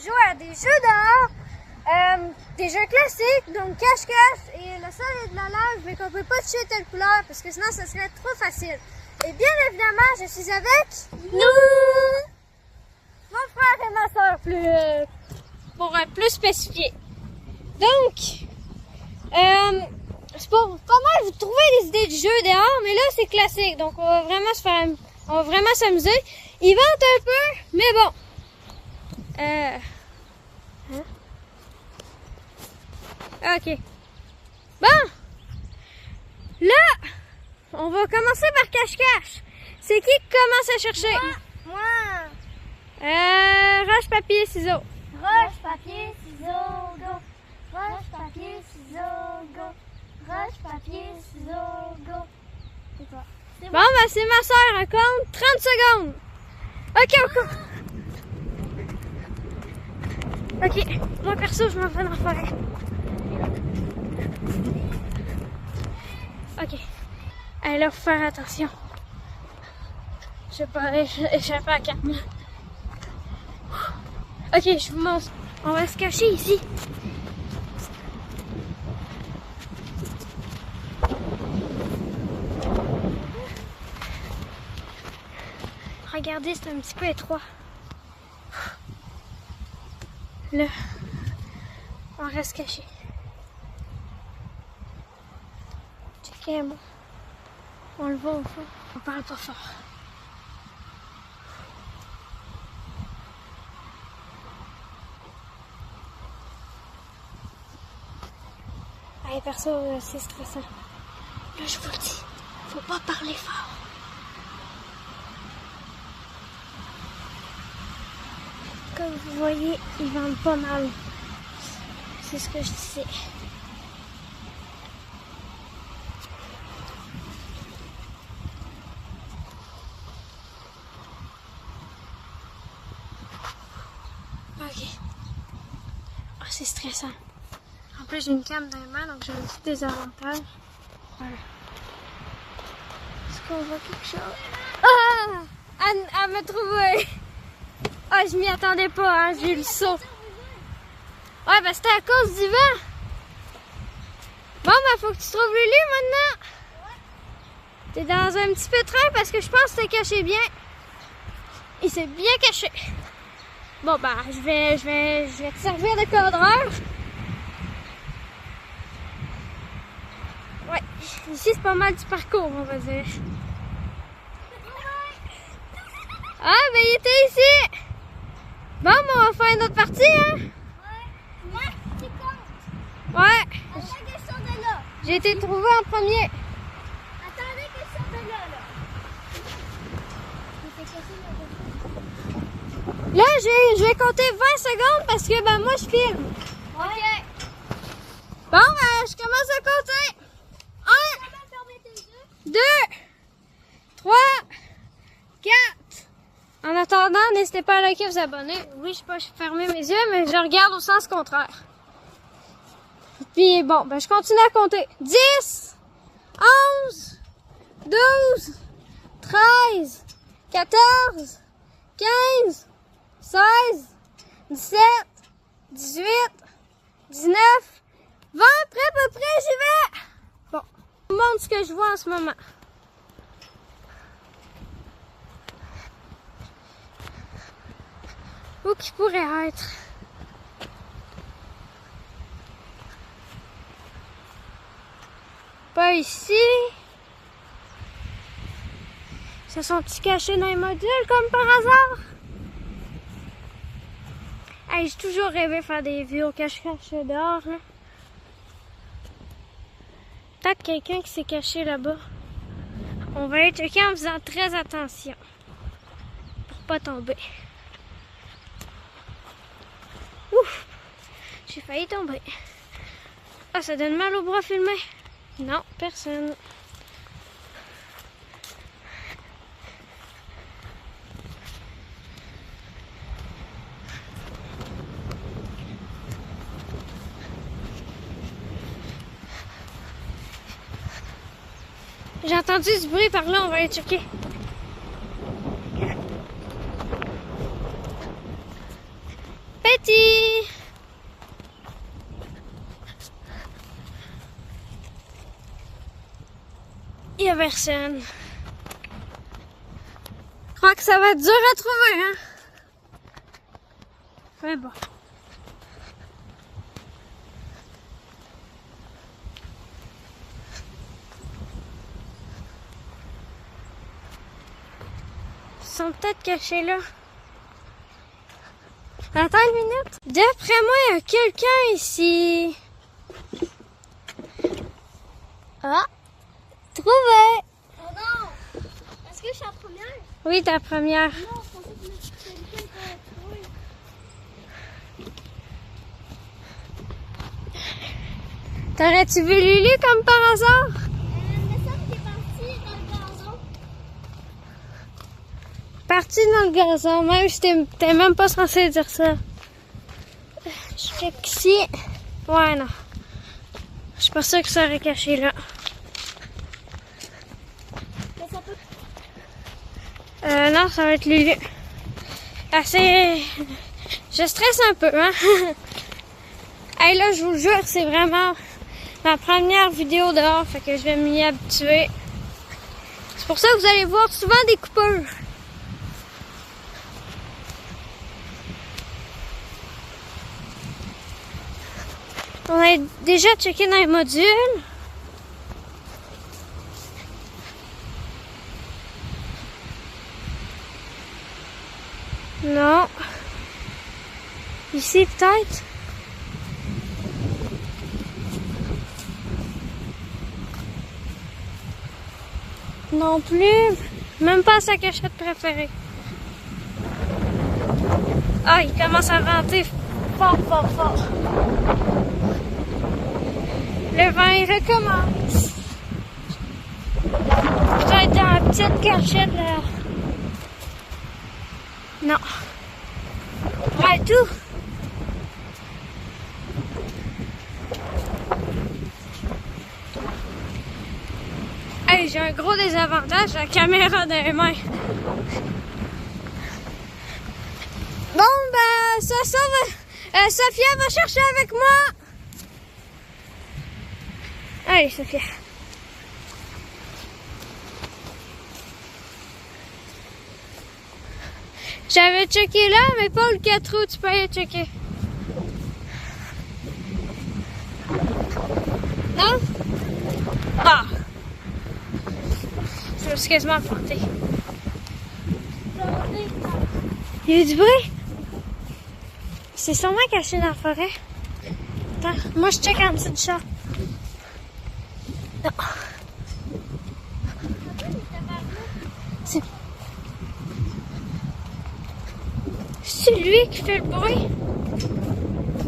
jouer à des jeux dehors, des jeux classiques, donc cache-cache, et le sol est de la lave, mais qu'on peut pas toucher telle couleur, parce que sinon ce serait trop facile. Et bien évidemment, je suis avec nous, mon frère et ma soeur, pour être plus spécifié. Donc, c'est pour pas mal vous trouver des idées de jeux dehors, mais là c'est classique, donc on va vraiment s'amuser. Il vente un peu, mais bon. Ok. Bon. Là, on va commencer par cache-cache. C'est qui commence à chercher? Moi. Roche, papier, ciseaux. Roche, papier, ciseaux, go. Roche, papier, ciseaux, go. Roche, papier, ciseaux, go. C'est toi. Bon, ben c'est ma soeur. Elle compte 30 secondes. Ok, on compte. Ok, moi perso, je m'en vais dans la forêt. Ok. Allez, là, faut faire attention. Je vais pas échapper à Carmen. Ok, je vous montre. On va se cacher ici. Regardez, c'est un petit peu étroit. Là, on reste caché. Checkez, moi. On le voit au fond. On parle pas fort. Allez, perso, c'est stressant. Là, je vous le dis, faut pas parler fort. Comme vous voyez, ils vendent pas mal. C'est ce que je disais. Ok. Ah, c'est stressant. En plus, j'ai une canne dans les mains, donc j'ai un petit désavantage. Voilà. Est-ce qu'on voit quelque chose? Ah! Elle m'a trouvé! Ah, je m'y attendais pas, hein, j'ai eu le saut. Ouais, ben c'était à cause du vent. Bon, ben faut que tu trouves Lulu maintenant. T'es dans un petit pétrin parce que je pense que t'es caché bien. Il s'est bien caché. Bon, ben je vais te servir de cadreur. Ouais, ici c'est pas mal du parcours, on va dire. Ah, ben il était ici. Bon, ben, on va faire une autre partie, hein? Ouais. Là, tu comptes. Ouais. Attends que je sorte de là. J'ai été trouvé en premier. Attendez que je sorte de là, là. Il s'est caché là. Là, je vais compter 20 secondes parce que, ben, moi, je filme. Ok. Bon, ben, je commence à compter. 1, 2, 3, 4. En attendant, n'hésitez pas à liker et vous abonner. Oui, je peux fermer mes yeux, mais je regarde au sens contraire. Puis bon, ben je continue à compter. 10, 11, 12, 13, 14, 15, 16, 17, 18, 19, 20, près à peu près, j'y vais. Bon, je vous montre ce que je vois en ce moment. Où qui pourrait être? Pas ici. Ils se sont-ils cachés dans les modules comme par hasard? Hey, j'ai toujours rêvé de faire des vidéos cache-cache dehors. Hein. Peut-être quelqu'un qui s'est caché là-bas. On va aller checker en faisant très attention. Pour pas tomber. Ouf! J'ai failli tomber. Ah, ça donne mal au bras filmé? Non, personne. J'ai entendu du bruit par là, on va aller checker. appétit! Il n'y a personne. Je crois que ça va être dur à trouver, hein? Mais bon. Ils sont peut-être cachés là. Attends une minute. D'après moi, il y a quelqu'un ici. Ah! Trouvé! Oh non! Est-ce que je suis la première? Oui, ta première. Non, je pensais que c'était quelqu'un qui avait trouvé. T'aurais-tu vu Lulu comme par hasard? Mais ça, t'es parti dans le gazon. Parti dans le gazon, même si t'es même pas censé dire ça. Je check ici. Ouais, non. Je suis pas sûre que ça aurait caché là. Mais ça peut... Non, ça va être Lulu. Assez... Je stresse un peu, hein. Hey, là, je vous le jure, c'est vraiment ma première vidéo dehors, fait que je vais m'y habituer. C'est pour ça que vous allez voir souvent des coupures. On a déjà checké dans les modules. Non. Ici, peut-être. Non plus. Même pas sa cachette préférée. Ah, il commence à venter fort, fort, fort. Le vent, il recommence. Peut-être dans la petite cachette là. Non. Ouais, tout. Hey, j'ai un gros désavantage, la caméra dans les mains. Bon, ben, ça va. Sophia va chercher avec moi. Allez, Sophia. J'avais checké là, mais pas le 4 roues, tu peux aller checker. Non? Ah! Je me suis quasiment planté. Il y a eu du bruit? C'est sûrement caché dans la forêt. Attends, moi je check en dessous du chat. Non. C'est lui qui fait le bruit?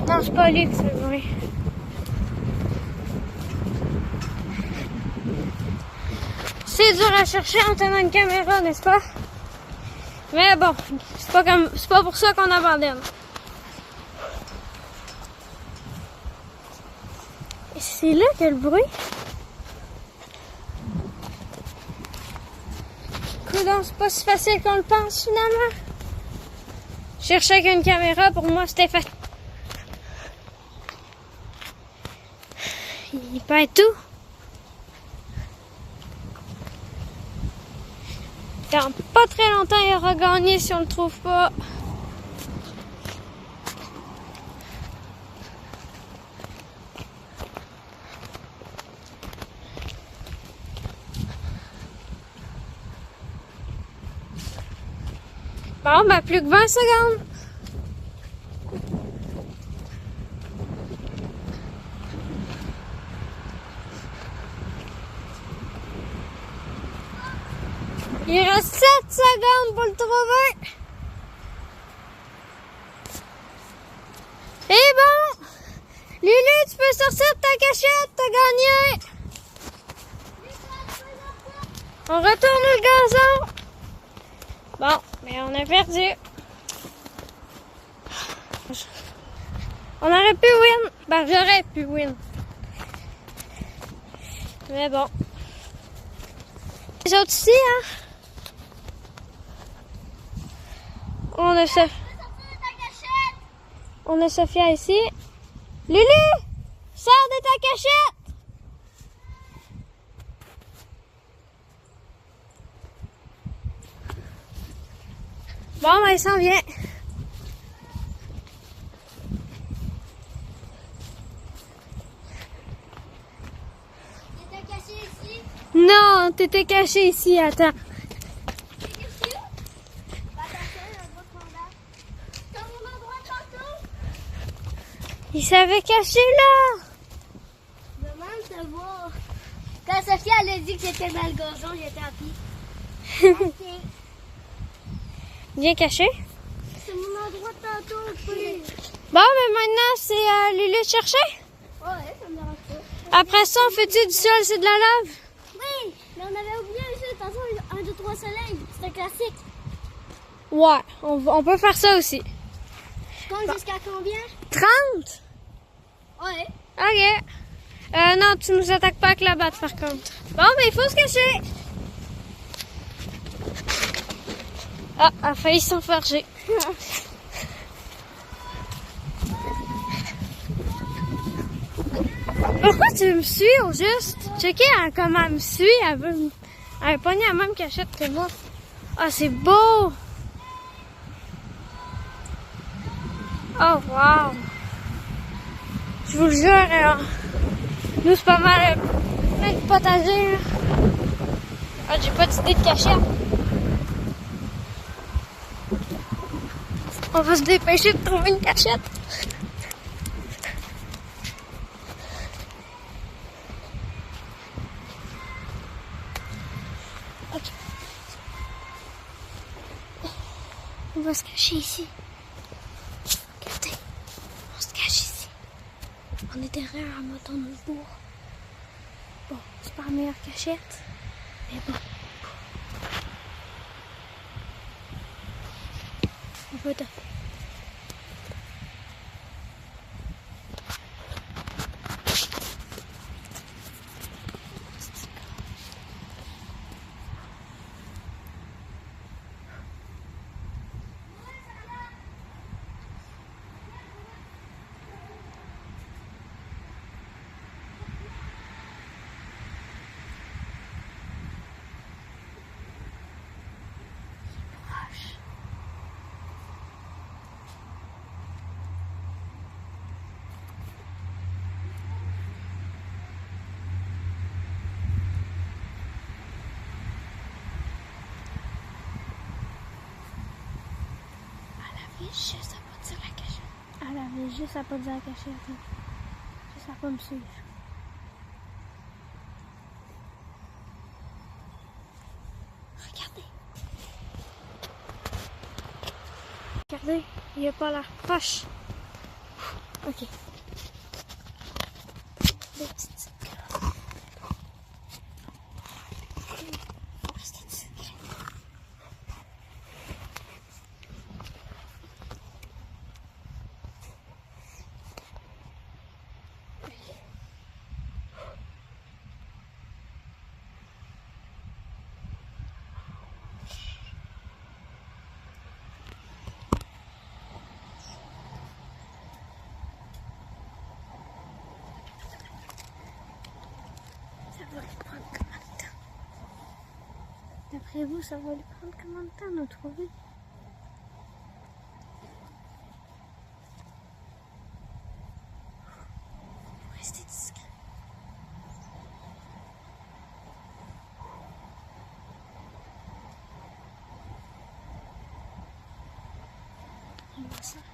Non, c'est pas lui qui fait le bruit. C'est dur à chercher en tenant une caméra, n'est-ce pas? Mais bon, c'est pas pour ça qu'on abandonne. Et c'est là qu'il y a le bruit. Coudonc, c'est pas si facile qu'on le pense finalement. Chercher avec une caméra, pour moi, c'était facile. Il perd tout. Dans pas très longtemps, il aura gagné si on le trouve pas. Bon, ben plus que 20 secondes. Il reste 7 secondes pour le trouver. Et bon, Lulu, tu peux sortir de ta cachette, t'as gagné. On retourne le gazon. Bon, mais on a perdu. On aurait pu win. Ben, j'aurais pu win. Mais bon. Les autres ici, hein? On a ça. On a Sophia ici. Lulu! Sors de ta cachette! Bon, ben, il s'en vient. T'étais caché ici? Non, t'étais caché ici, attends. T'es caché où? Bah, t'as un gros combat. C'est à mon endroit tantôt? Il s'avait caché là. Demande de voir. Quand Sophie, elle a dit que j'étais dans le gazon, j'étais en pied. Ok. Bien caché. C'est mon endroit tantôt, oui. Bon, mais maintenant, c'est Lulu de chercher. Ouais, ça me dérange pas. Après ça, on fait-tu du sol, c'est de la lave? Oui, mais on avait oublié un jeu. Attention, 1, 2, 3 soleil. C'est un classique. Ouais, on peut faire ça aussi. Je compte jusqu'à combien? 30? Ouais. Ok. Non, tu nous attaques pas avec la batte par contre. Bon, ben il faut se cacher. Ah, elle a failli s'enfarger. Pourquoi tu me suis au juste? Checker comment elle me suit. Elle a pogné la même cachette que moi. Ah, c'est beau! Oh, wow! Je vous le jure, nous, c'est pas mal plein de potager. Là. Ah, j'ai pas d'idée de cachette. On va se dépêcher de trouver une cachette. Ok. On va se cacher ici. Regardez, on se cache ici. On est derrière un moton de bourg. Bon, c'est pas la meilleure cachette, mais bon. On peut taper. Juste à pas dire la cachette. Elle avait juste à pas dire la cachette. Juste à pas me suivre. Regardez. Regardez, il a pas l'air proche. Ok. Des petites graines. Restez dessus. Ça va lui prendre combien de temps? D'après vous, ça va lui prendre combien de temps de nous trouver? Restez discret. On va s'arrêter.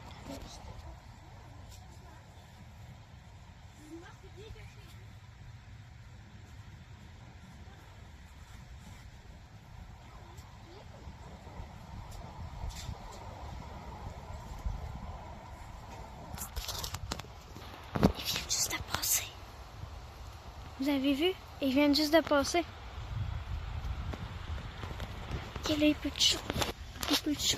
Ils viennent juste de passer. Vous avez vu? Ils viennent juste de passer. Ok, là, il peut de chaud. Il peut de chaud.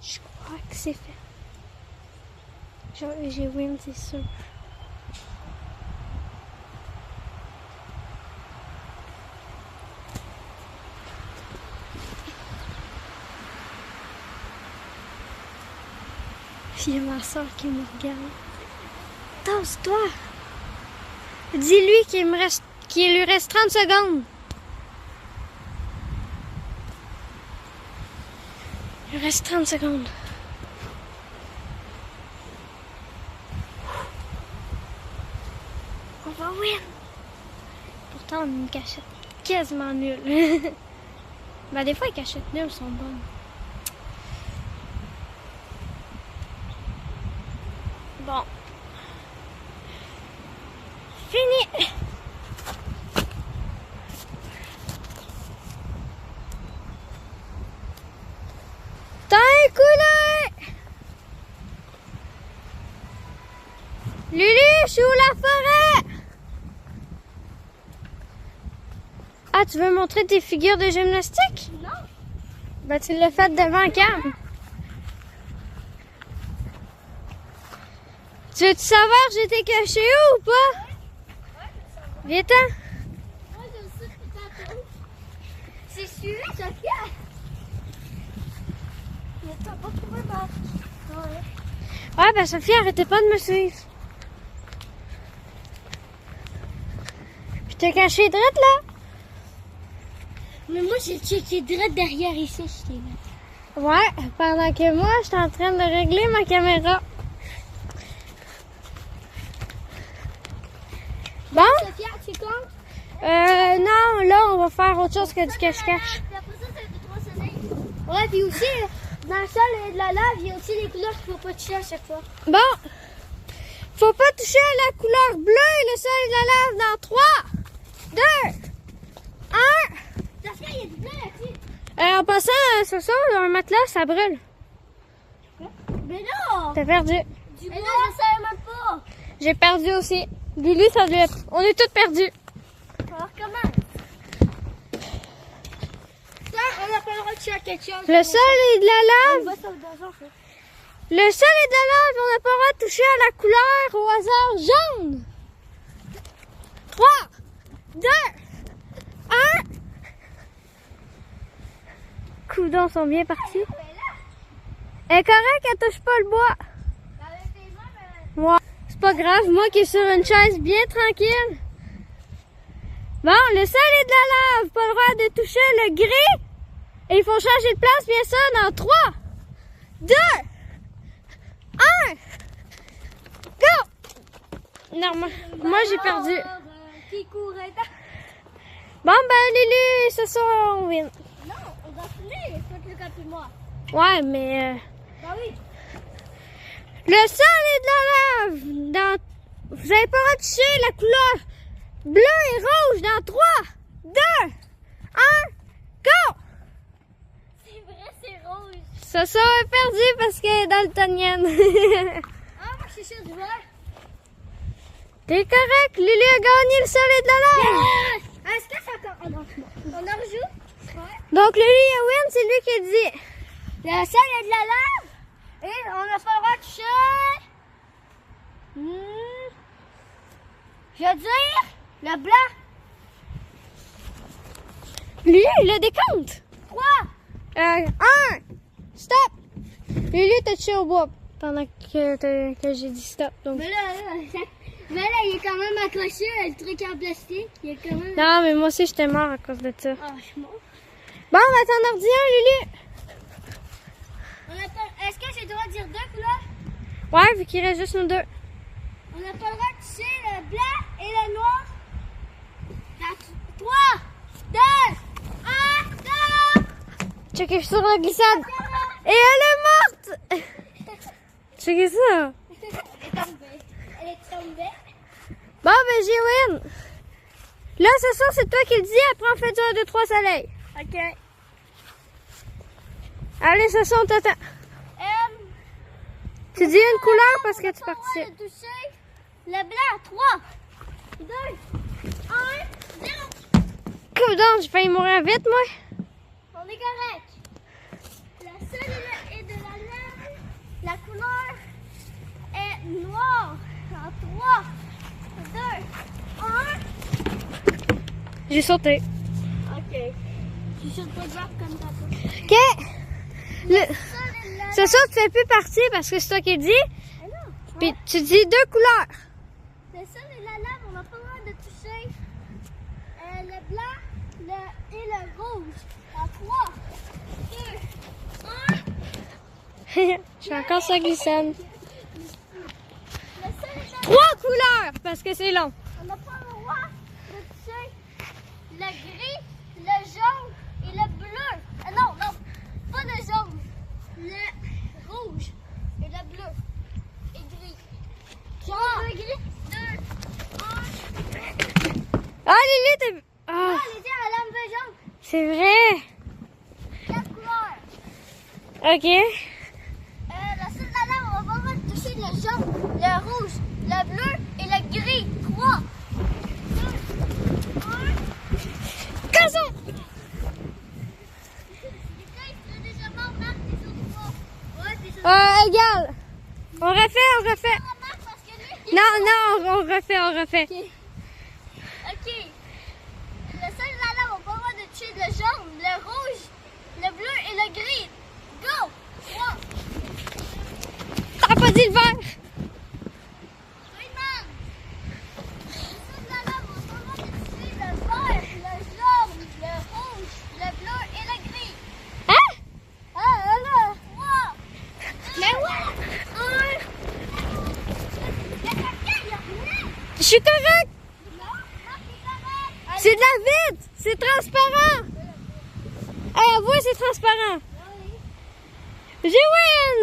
Je crois que c'est fait. J'ai win, c'est sûr. Il y a ma soeur qui me regarde. Tasse-toi! Dis-lui qu'il lui reste 30 secondes. Il reste 30 secondes. On va win! Pourtant, on a une cachette quasiment nulle. Ben, des fois, les cachettes nulles sont bonnes. Bon. Fini! T'as un couleur! Lulu, je suis où la forêt? Ah, tu veux montrer tes figures de gymnastique? Non. Ben, tu l'as fait devant Cam. Tu veux-tu savoir j'étais caché où ou pas? Viens-t'en. Moi, je sais que t'as. C'est suivi, Sophia. Mais t'as pas trouvé ma. Ouais. Ouais, ben Sophie, arrêtez pas de me suivre. Puis t'es caché drette là? Mais moi, j'ai checké direct derrière ici, je t'ai mis. Ouais, pendant que moi, j'étais en train de régler ma caméra. Bon? Sophia, tu comptes? Non, là, on va faire autre chose que du cache-cache. Puis après ça, c'est le 3 soleils. Ouais, puis aussi, dans le sol et de la lave, il y a aussi des couleurs qu'il faut pas toucher à chaque fois. Bon, faut pas toucher à la couleur bleue et le sol et de la lave dans 3, 2, 1. Sophia, il y a du bleu là-dessus. En passant, ce soir, un matelas, ça brûle. Mais non! T'as perdu. Du bois, je savais même pas. J'ai perdu aussi. Lulu, ça doit être... On est toutes perdues. Alors, comment? Ça, on n'a pas le droit de toucher à quelque chose. Le sol et de la On lave. va sur le donjon, ça. Le sol et de la lave, on n'a pas le droit de toucher à la couleur au hasard jaune. 3, 2, 1. Coudons sont bien partis. Elle est correcte, elle touche pas le bois. Ouais. C'est pas grave, moi qui est sur une chaise bien tranquille. Bon, le sol est de la lave, pas le droit de toucher le gris. Et il faut changer de place, bien sûr, dans 3, 2, 1. Go! Non, moi j'ai perdu. Qui courait? Bon, ben, Lulu, ce soir, on win. Non, on va finir. Faut que le cas et moi. Ouais, mais... Bah oui. Le sol est de la lave. Vous n'avez pas le droit de toucher la couleur bleu et rouge dans 3, 2, 1, go! C'est vrai, c'est rouge. Ce soir est perdu parce qu'elle est daltonienne. Ah, moi, je suis sûre du vert. T'es correct, Lulu a gagné le sol et de la lave. Est-ce que ça encore... Oh non, on en rejoue? Ouais. Donc Lulu a win, c'est lui qui dit. Le sol est de la lave. Et on n'a pas le droit de toucher. Je veux dire, le blanc. Lulu, le décompte. 3. 1. Stop. Lulu, t'as touché au bois pendant que j'ai dit stop. Donc... Mais là, il est quand même accroché, le truc en plastique. Il est quand même... Non, mais moi aussi, j'étais mort à cause de ça. Ah, je suis mort. Bon, on va t'en ordi un, Lulu. Est-ce que j'ai le droit de dire 2 couleurs? Ouais, vu qu'il reste juste nous deux. On n'a pas le droit de toucher le blanc et le noir. 3, 2, 1, go! Checkez sur la glissade. Et elle est morte. Checkez ça. Elle est tombée. Elle est tombée. Bon, ben j'ai win. Là, ce soir, c'est toi qui le dis. Après, on fait du 1, 2, 3 soleil. OK. Allez, ce soir, on t'attend. Tu dis une couleur parce que tu participes. On va toucher le blanc. 3, 2, 1, 0. Coudonc, j'ai failli mourir vite, moi. On est correct. Le sol est de la lave. La couleur est 3, 2, 1. J'ai sauté. Ok. Je saute pas grave comme ça. OK. Ce soir, tu fais plus partie parce que c'est toi qui le dis. Puis tu dis 2 couleurs. Le sol et la lame, on n'a pas le droit de toucher le blanc et le rouge. En 3, 2, 1. Je suis encore sur glissade. Le sol et la 3 couleurs parce que c'est long. on n'a pas le droit de toucher le gris, le jaune et le bleu. Non, pas le jaune. Le rouge et le bleu et gris. 3, 2, 1. Ah, Lily, t'es... Ah, Ah, les gars, la lampe jaune. c'est vrai. 4 couleurs. OK. La seule la lame, on va pas le droit de toucher le jaune, le rouge, le bleu et le gris. 3, 2, 1. Cassons. Égal. On refait. Non, on refait. Ok. Le seul la lame, on va pas le droit de toucher le jaune, le rouge, le bleu et le gris. Go! 3. T'as pas dit le vert. Le seul la lame, on va pas le droit de toucher le vert, le jaune, le rouge, le bleu et le gris. Hein? Ah, là! 3. Mais ouais! 1. Je suis correct. Non, c'est correct. C'est de la vitre. C'est transparent. Hey, avouez, c'est transparent. J'ai win.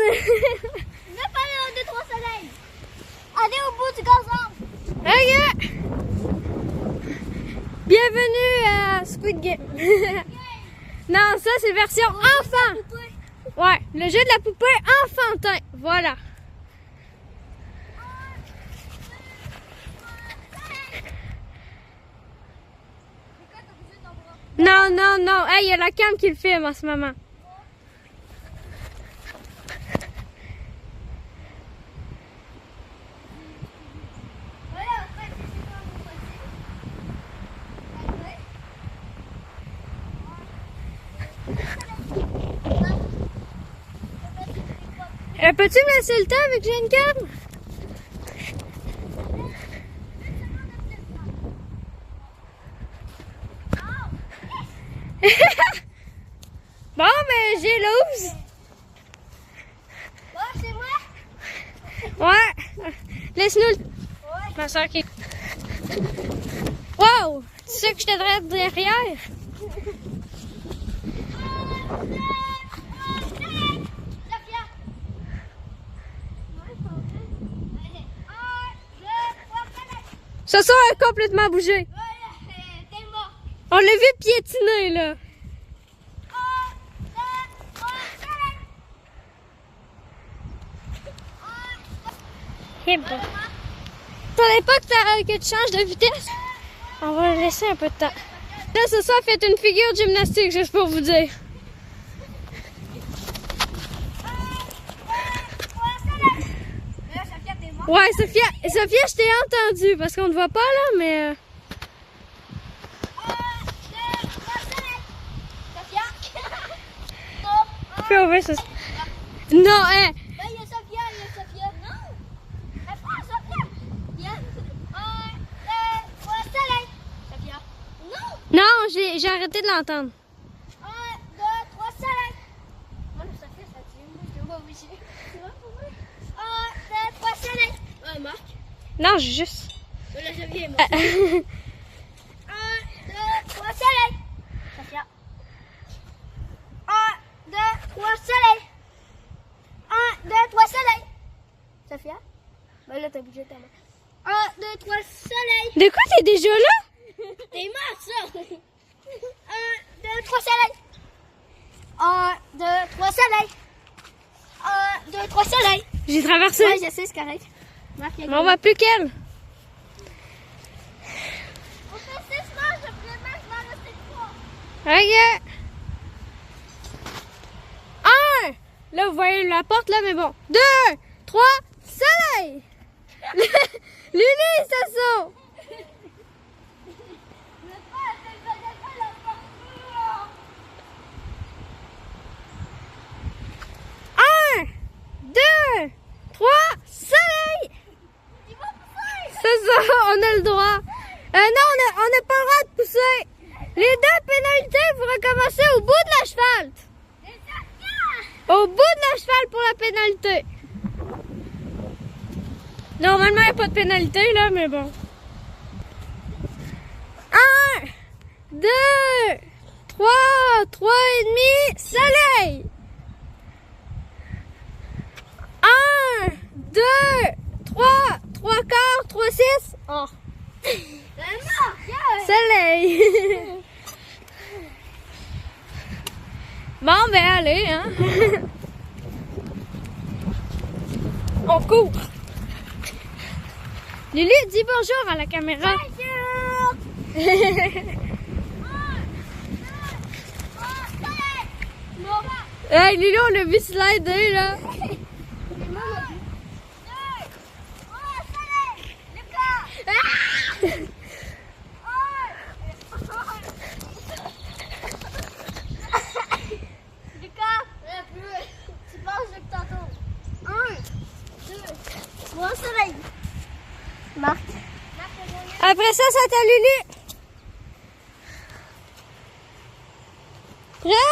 Ne pas aller au 2-3 soleils. Allez au bout du gazon. OK. Bienvenue à Squid Game. Non, ça, c'est version enfant. Ouais, le jeu de la poupée enfantin. Voilà. Non. Hey, il y a la cam qui le filme en ce moment. Peux-tu me laisser le temps avec j'ai une cam? Bon, ben, j'ai l'ose. Bon, c'est moi. Ouais. Laisse-nous le... Ma soeur qui... Wow! Tu sais que je t'aiderais derrière? Ce soir, elle a complètement bougé. On l'a vu piétiner, là. Eh ben. T'attendais pas que tu changes de vitesse? On va laisser un peu de temps. Là, ce soir, faites une figure de gymnastique, juste pour vous dire. Ouais, Sophia, je t'ai entendu parce qu'on ne te voit pas là, mais. Fais ouvrir ça. Non, hein. Il y a Sophia. Non. Pas Sophia. Il y a 1, 2, 3 soleils. Sophia. Non. Non, j'ai arrêté de l'entendre. 1, 2, 3 soleils. Non, mais Sophia, ça tient. Je vais obligé. Tu vois pour moi? 1, 2, 3 soleils. Ouais, Marc. Non, j'ai juste. Là, je viens, moi. 1, 2, 3 soleils. Sophia. 1, 2, 3 soleils. 1, 2, 3 soleils. Sophia? Ben là, t'as bougé ta main. 1, 2, 3 soleils. De quoi t'es déjà là? T'es mort, ça. 1, 2, 3 soleils. 1, 2, 3 soleils. 1, 2, 3 soleils. J'ai traversé. Ouais, je sais, c'est correct. Marc, Mais on voit plus qu'elle. On fait 6 manches, après le match, il va en rester 3. OK. 1. Là, vous voyez la porte, là, mais bon. 2, 3, soleil. Lulu, ça sort. Un, deux, trois, soleil. C'est ça, on a le droit. Non, on n'a pas le droit de pousser. Les deux pénalités pour recommencer au bout de l'asphalte. Au bout de l'asphalte pour la pénalité. Normalement, il n'y a pas de pénalité, là, mais bon. 1, 2, 3, 3 et demi, soleil. 1, 2, 3, 3 quarts, 3, 6. Oh. Soleil. Bon, ben allez, hein. On court. Lulu, dis bonjour à la caméra. Hey, Lulu, on l'a vu slider, là. Marc. Après ça, c'est à Lulu. Prêt?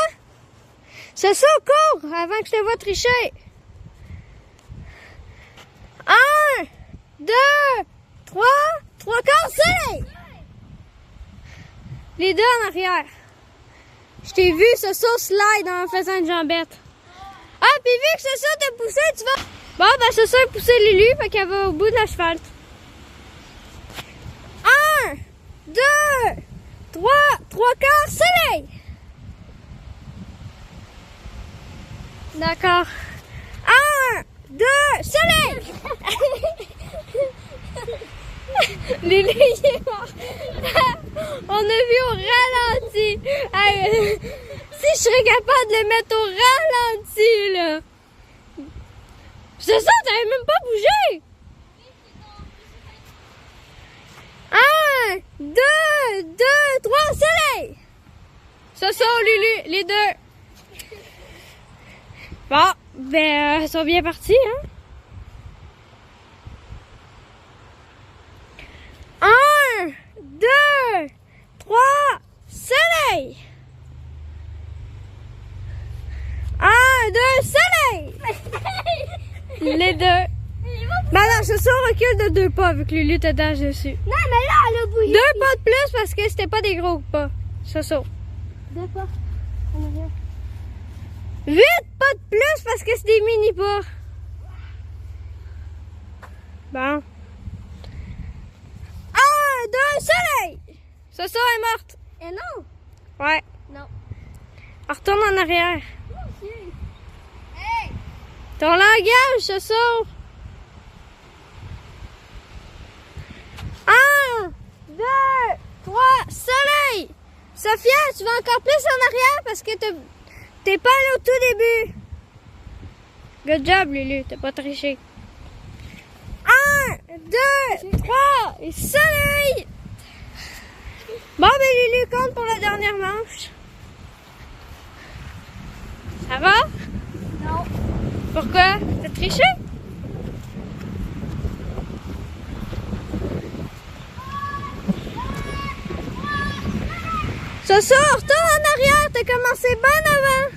C'est ça, cours avant que je te vois tricher. 1, 2, 3, 3 quarts, soleil. Les deux en arrière. Je t'ai vu, ce saut slide en faisant une jambette. Ah, puis vu que ce saut t'a poussé, tu vas... Bon, ben ce saut a poussé Lulu, fait qu'elle va au bout de l'asphalte. 1, 2, 3, 3 quarts, soleil. D'accord. 1, 2, soleil. Lulu, il est mort. On a vu au ralenti. Hey, si je serais capable de le mettre au ralenti, là. C'est ça, t'avais même pas bougé. 1, 2, 2, 3, soleil. Ça sort, Lulu, les deux. Bon, ben, ils sont bien partis, hein. 1, 2, 3, soleil. 1, 2, soleil. Les deux. Ben non, ce soir, on recule de 2 pas avec Lulu t'attache dessus. Non, mais là, elle a bouillé. 2 pas de plus parce que c'était pas des gros pas. Ce soir. 2 pas. En arrière. 8 pas de plus parce que c'est des mini pas. Bon. 1, 2, soleil. Ce soir est morte. Et non. Ouais. Non. On retourne en arrière. Hey. Ton langage, ce soir. 1, 2, 3, soleil. Sophia, tu vas encore plus en arrière parce que t'es pas allé au tout début. Good job, Lulu, t'as pas triché. 1, 2, 3, et soleil. Bon, ben Lulu, compte pour la dernière manche. Ça va? Non. Pourquoi? T'as triché? Ce soir, retourne en arrière, t'as commencé bien avant.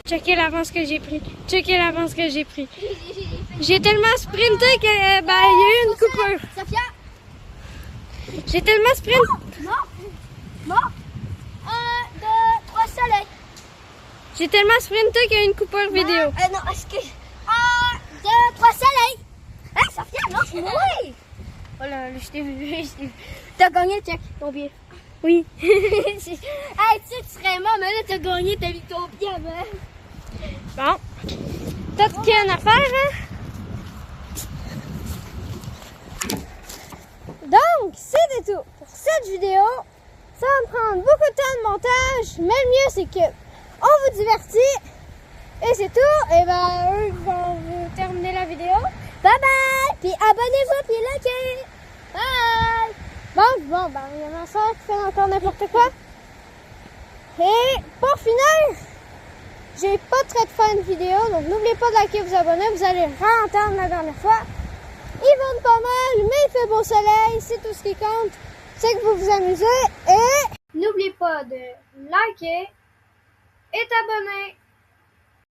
Checkez l'avance que j'ai pris. Checkez l'avance que j'ai pris. J'ai tellement sprinté que, ben, il y a eu une coupure. Sophia. J'ai tellement sprinté. Non. Non. 1, 2, 3, soleil. J'ai tellement sprinté qu'il y a eu une coupure vidéo. Non, excuse. 1, 2, 3, soleil. Hein, Sophia, non, c'est moi. Oh là, je t'ai vu. T'as gagné, check, ton pied. Oui. Hey, tu sais, tu serais mort, mais là, t'as gagné, t'as mis ton pied avant. Bon. T'as ce qu'il y a à faire, hein? Donc, c'est tout pour cette vidéo. Ça va me prendre beaucoup de temps de montage, mais le mieux, c'est que on vous divertit. Et c'est tout. Et ben, eux vont terminer la vidéo. Bye bye. Puis abonnez-vous, puis likez. Bye. Bon, ben, il y en a ça qui fait encore n'importe quoi. Et pour finir, j'ai pas très de fin de vidéo, donc n'oubliez pas de liker et vous abonner. Vous allez réentendre la dernière fois. Il vente pas mal, mais il fait beau soleil. C'est tout ce qui compte. C'est que vous vous amusez. Et n'oubliez pas de liker et t'abonner.